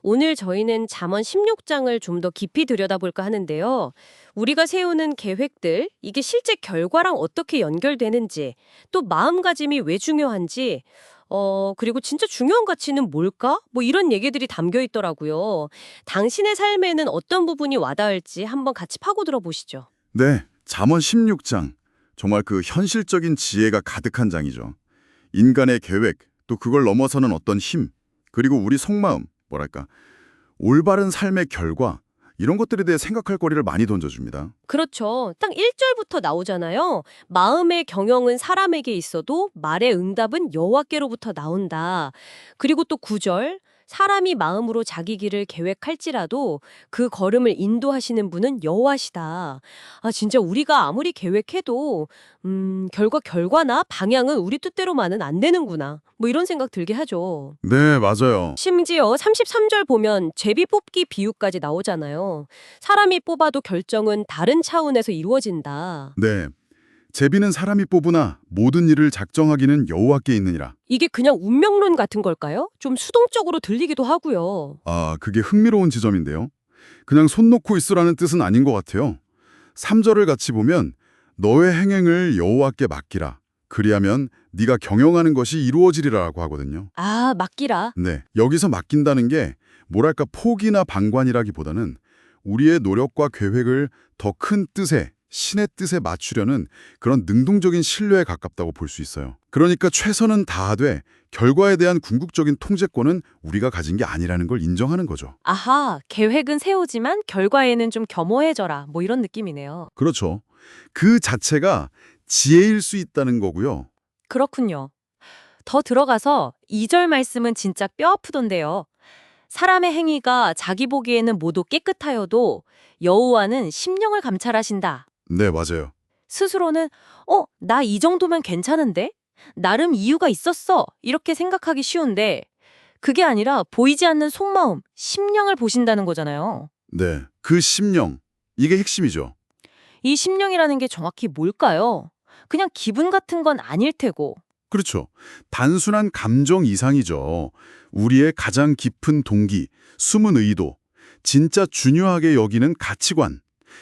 오늘 저희는 잠언 16장을 좀 더 깊이 들여다볼까 하는데요. 우리가 세우는 계획들, 이게 실제 결과랑 어떻게 연결되는지, 또 마음가짐이 왜 중요한지, 그리고 진짜 중요한 가치는 뭘까? 뭐 이런 얘기들이 담겨 있더라고요. 당신의 삶에는 어떤 부분이 와닿을지 한번 같이 파고들어 보시죠. 네, 잠언 16장. 정말 그 현실적인 지혜가 가득한 장이죠. 인간의 계획, 또 그걸 넘어서는 어떤 힘, 그리고 우리 속마음, 뭐랄까, 올바른 삶의 결과, 이런 것들에 대해 생각할 거리를 많이 던져줍니다. 그렇죠. 딱 1절부터 나오잖아요. 마음의 경영은 사람에게 있어도 말의 응답은 여호와께로부터 나온다. 그리고 또 9절. 사람이 마음으로 자기 길을 계획할지라도 그 걸음을 인도하시는 분은 여호와시다. 아, 진짜 우리가 아무리 계획해도 결과나 방향은 우리 뜻대로만은 안 되는구나. 뭐 이런 생각 들게 하죠. 네, 맞아요. 심지어 33절 보면 제비 뽑기 비유까지 나오잖아요. 사람이 뽑아도 결정은 다른 차원에서 이루어진다. 네, 제비는 사람이 뽑으나 모든 일을 작정하기는 여호와께 있느니라. 이게 그냥 운명론 같은 걸까요? 좀 수동적으로 들리기도 하고요. 아, 그게 흥미로운 지점인데요. 그냥 손 놓고 있으라는 뜻은 아닌 것 같아요. 3절을 같이 보면 너의 행행을 여호와께 맡기라. 그리하면 네가 경영하는 것이 이루어지리라고 하거든요. 아, 맡기라. 네, 여기서 맡긴다는 게 뭐랄까 포기나 방관이라기보다는 우리의 노력과 계획을 더 큰 뜻에, 신의 뜻에 맞추려는 그런 능동적인 신뢰에 가깝다고 볼 수 있어요. 그러니까 최선은 다하되 결과에 대한 궁극적인 통제권은 우리가 가진 게 아니라는 걸 인정하는 거죠. 아하, 계획은 세우지만 결과에는 좀 겸허해져라. 뭐 이런 느낌이네요. 그렇죠. 그 자체가 지혜일 수 있다는 거고요. 그렇군요. 더 들어가서 2절 말씀은 진짜 뼈아프던데요. 사람의 행위가 자기 보기에는 모두 깨끗하여도 여호와는 심령을 감찰하신다. 네, 맞아요. 스스로는 나 이 정도면 괜찮은데? 나름 이유가 있었어. 이렇게 생각하기 쉬운데 그게 아니라 보이지 않는 속마음, 심령을 보신다는 거잖아요. 네, 그 심령, 이게 핵심이죠. 이 심령이라는 게 정확히 뭘까요? 그냥 기분 같은 건 아닐 테고. 그렇죠. 단순한 감정 이상이죠. 우리의 가장 깊은 동기, 숨은 의도, 진짜 중요하게 여기는 가치관,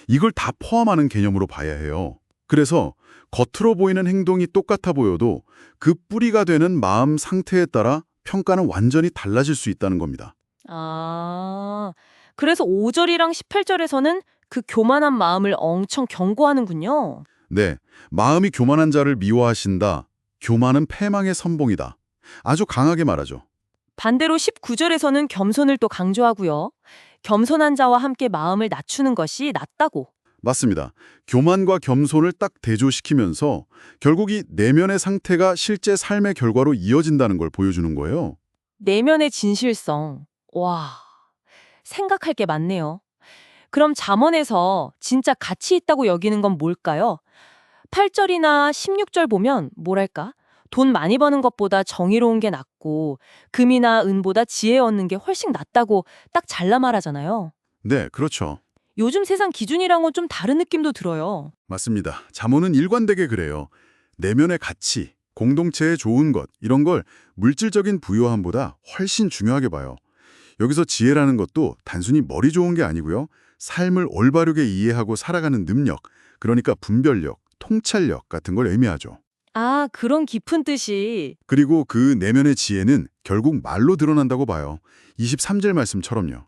이걸 다 포함하는 개념으로 봐야 해요. 그래서 겉으로 보이는 행동이 똑같아 보여도 그 뿌리가 되는 마음 상태에 따라 평가는 완전히 달라질 수 있다는 겁니다. 아, 그래서 5절이랑 18절에서는 그 교만한 마음을 엄청 경고하는군요. 네, 마음이 교만한 자를 미워하신다. 교만은 패망의 선봉이다. 아주 강하게 말하죠. 반대로 19절에서는 겸손을 또 강조하고요. 겸손한 자와 함께 마음을 낮추는 것이 낫다고. 맞습니다. 교만과 겸손을 딱 대조시키면서 결국 이 내면의 상태가 실제 삶의 결과로 이어진다는 걸 보여주는 거예요. 내면의 진실성. 와, 생각할 게 많네요. 그럼 잠언에서 진짜 가치 있다고 여기는 건 뭘까요? 8절이나 16절 보면 뭐랄까? 돈 많이 버는 것보다 정의로운 게 낫고 금이나 은보다 지혜 얻는 게 훨씬 낫다고 딱 잘라 말하잖아요. 네, 그렇죠. 요즘 세상 기준이랑은 좀 다른 느낌도 들어요. 맞습니다. 잠언은 일관되게 그래요. 내면의 가치, 공동체의 좋은 것, 이런 걸 물질적인 부요함보다 훨씬 중요하게 봐요. 여기서 지혜라는 것도 단순히 머리 좋은 게 아니고요. 삶을 올바르게 이해하고 살아가는 능력, 그러니까 분별력, 통찰력 같은 걸 의미하죠. 아, 그런 깊은 뜻이. 그리고 그 내면의 지혜는 결국 말로 드러난다고 봐요. 23절 말씀처럼요.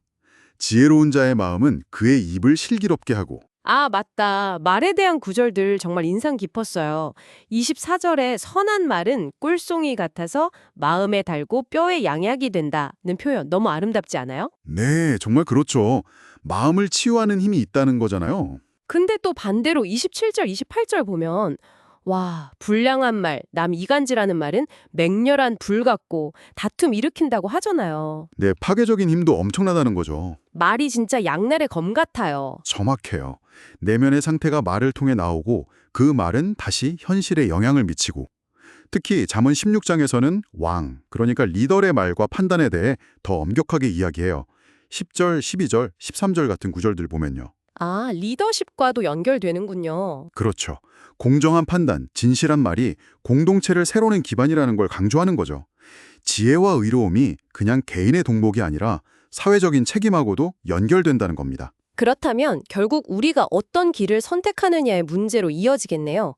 지혜로운 자의 마음은 그의 입을 실기롭게 하고. 아, 맞다. 말에 대한 구절들 정말 인상 깊었어요. 24절에 선한 말은 꿀송이 같아서 마음에 달고 뼈에 양약이 된다는 표현 너무 아름답지 않아요? 네, 정말 그렇죠. 마음을 치유하는 힘이 있다는 거잖아요. 근데 또 반대로 27절, 28절 보면 와, 불량한 말, 남 이간질하는 말은 맹렬한 불 같고 다툼 일으킨다고 하잖아요. 네, 파괴적인 힘도 엄청나다는 거죠. 말이 진짜 양날의 검 같아요. 정확해요. 내면의 상태가 말을 통해 나오고 그 말은 다시 현실에 영향을 미치고 특히 잠언 16장에서는 왕, 그러니까 리더의 말과 판단에 대해 더 엄격하게 이야기해요. 10절, 12절, 13절 같은 구절들 보면요. 아, 리더십과도 연결되는군요. 그렇죠. 공정한 판단, 진실한 말이 공동체를 세우는 기반이라는 걸 강조하는 거죠. 지혜와 의로움이 그냥 개인의 동목이 아니라 사회적인 책임하고도 연결된다는 겁니다. 그렇다면 결국 우리가 어떤 길을 선택하느냐의 문제로 이어지겠네요.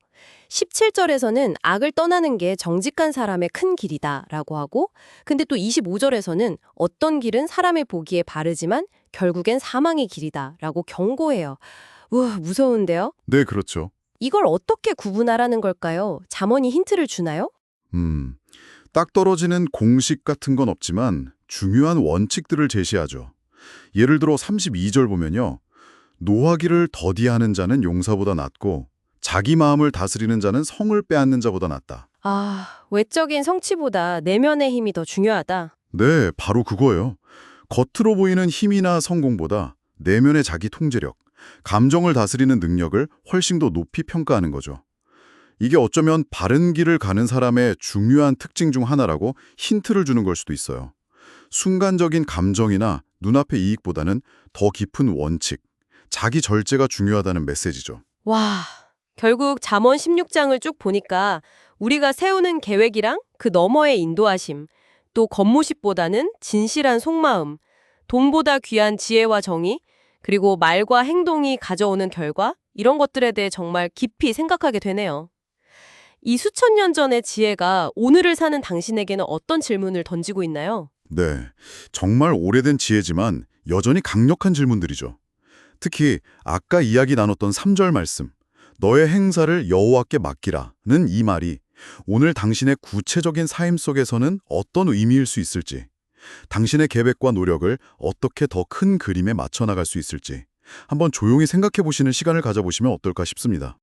17절에서는 악을 떠나는 게 정직한 사람의 큰 길이다라고 하고, 근데 또 25절에서는 어떤 길은 사람의 보기에 바르지만 결국엔 사망의 길이다라고 경고해요. 우와, 무서운데요? 네, 그렇죠. 이걸 어떻게 구분하라는 걸까요? 잠언이 힌트를 주나요? 딱 떨어지는 공식 같은 건 없지만 중요한 원칙들을 제시하죠. 예를 들어 32절 보면요. 노하기를 더디하는 자는 용사보다 낫고 자기 마음을 다스리는 자는 성을 빼앗는 자보다 낫다. 아, 외적인 성취보다 내면의 힘이 더 중요하다. 네, 바로 그거예요. 겉으로 보이는 힘이나 성공보다 내면의 자기 통제력, 감정을 다스리는 능력을 훨씬 더 높이 평가하는 거죠. 이게 어쩌면 바른 길을 가는 사람의 중요한 특징 중 하나라고 힌트를 주는 걸 수도 있어요. 순간적인 감정이나 눈앞의 이익보다는 더 깊은 원칙, 자기 절제가 중요하다는 메시지죠. 와, 결국 잠언 16장을 쭉 보니까 우리가 세우는 계획이랑 그 너머의 인도하심, 또 겉모습보다는 진실한 속마음, 돈보다 귀한 지혜와 정의, 그리고 말과 행동이 가져오는 결과, 이런 것들에 대해 정말 깊이 생각하게 되네요. 이 수천 년 전의 지혜가 오늘을 사는 당신에게는 어떤 질문을 던지고 있나요? 네, 정말 오래된 지혜지만 여전히 강력한 질문들이죠. 특히 아까 이야기 나눴던 3절 말씀, 너의 행사를 여호와께 맡기라는 이 말이 오늘 당신의 구체적인 삶 속에서는 어떤 의미일 수 있을지, 당신의 계획과 노력을 어떻게 더 큰 그림에 맞춰 나갈 수 있을지 한번 조용히 생각해 보시는 시간을 가져보시면 어떨까 싶습니다.